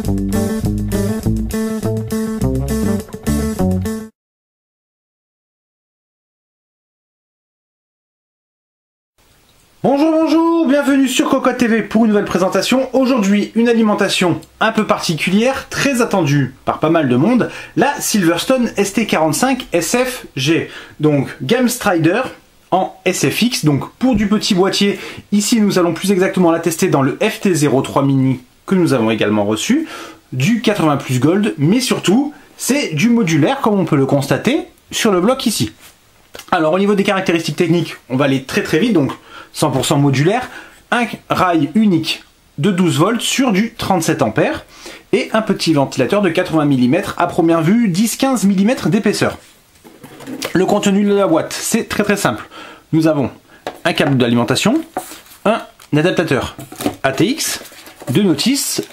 Bonjour, bonjour, bienvenue sur Cocotte TV pour une nouvelle présentation. Aujourd'hui, une alimentation un peu particulière, très attendue par pas mal de monde, la Silverstone ST45 SFG. Donc, Game Strider en SFX, donc pour du petit boîtier, ici nous allons plus exactement la tester dans le FT03 Mini que nous avons également reçu, du 80 Plus Gold, mais surtout, c'est du modulaire comme on peut le constater sur le bloc ici. Alors au niveau des caractéristiques techniques, on va aller très vite, donc 100% modulaire, un rail unique de 12 volts sur du 37 ampères et un petit ventilateur de 80 mm à première vue, 10-15 mm d'épaisseur. Le contenu de la boîte, c'est très simple. Nous avons un câble d'alimentation, un adaptateur ATX, deux notices,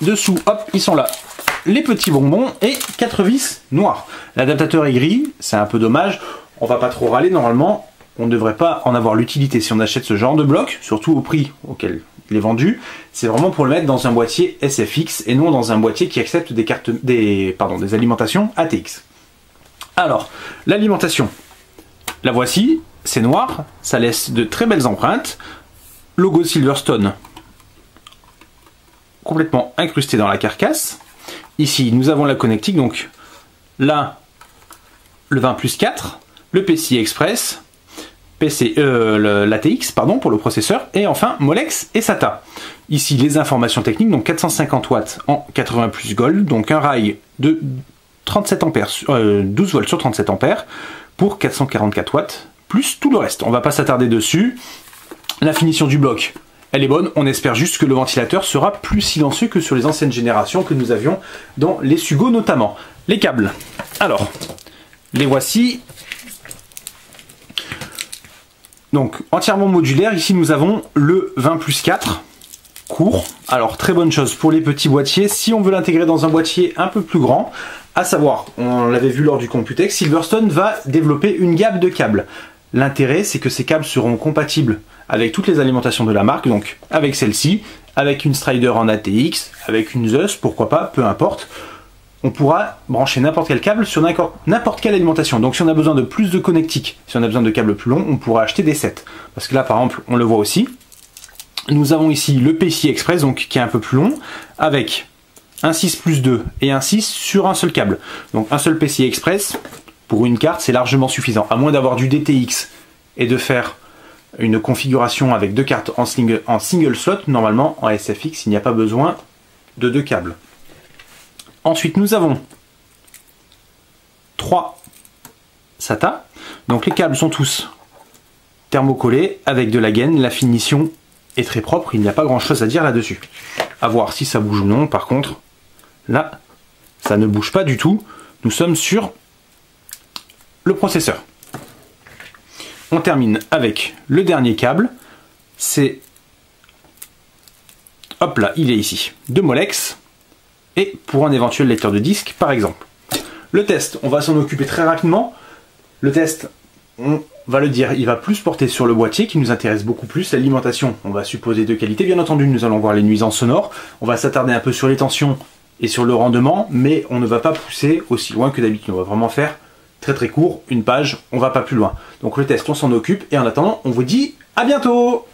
dessous, hop, ils sont là, les petits bonbons et 4 vis noires. L'adaptateur est gris, c'est un peu dommage, on va pas trop râler normalement. On ne devrait pas en avoir l'utilité si on achète ce genre de bloc, surtout au prix auquel il est vendu. C'est vraiment pour le mettre dans un boîtier SFX et non dans un boîtier qui accepte des alimentations ATX. Alors, l'alimentation, la voici, c'est noir, ça laisse de très belles empreintes. Logo Silverstone complètement incrusté dans la carcasse. Ici, nous avons la connectique, donc là, le 20+4, le PCI Express, l'ATX pardon pour le processeur, et enfin Molex et SATA. Ici les informations techniques, donc 450 watts en 80 Plus Gold, donc un rail de 37 ampères, 12 volts sur 37 ampères pour 444 watts plus tout le reste. On va pas s'attarder dessus. La finition du bloc, elle est bonne. On espère juste que le ventilateur sera plus silencieux que sur les anciennes générations que nous avions dans les Sugo notamment. Les câbles, alors les voici. Donc entièrement modulaire, ici nous avons le 20+4 court. Alors très bonne chose pour les petits boîtiers, si on veut l'intégrer dans un boîtier un peu plus grand, à savoir, on l'avait vu lors du Computex, Silverstone va développer une gamme de câbles. L'intérêt c'est que ces câbles seront compatibles avec toutes les alimentations de la marque, donc avec celle-ci, avec une Strider en ATX, avec une Zeus, pourquoi pas, peu importe. On pourra brancher n'importe quel câble sur n'importe quelle alimentation. Donc si on a besoin de plus de connectiques, si on a besoin de câbles plus longs, on pourra acheter des sets. Parce que là par exemple, on le voit aussi, nous avons ici le PCI Express, donc qui est un peu plus long, avec un 6+2 et un 6 sur un seul câble. Donc un seul PCI Express, pour une carte, c'est largement suffisant. À moins d'avoir du DTX et de faire une configuration avec deux cartes en single slot, normalement en SFX, il n'y a pas besoin de deux câbles. Ensuite, nous avons 3 SATA. Donc les câbles sont tous thermocollés avec de la gaine. La finition est très propre. Il n'y a pas grand chose à dire là-dessus. À voir si ça bouge ou non. Par contre, là, ça ne bouge pas du tout. Nous sommes sur le processeur. On termine avec le dernier câble. C'est... Hop là, il est ici. De Molex. Et pour un éventuel lecteur de disque par exemple. Le test, on va s'en occuper très rapidement. Le test, on va le dire, il va plus porter sur le boîtier qui nous intéresse beaucoup plus. L'alimentation, on va supposer de qualité. Bien entendu, nous allons voir les nuisances sonores. On va s'attarder un peu sur les tensions et sur le rendement, mais on ne va pas pousser aussi loin que d'habitude. On va vraiment faire très court, une page, on va pas plus loin. Donc le test, on s'en occupe. Et en attendant, on vous dit à bientôt!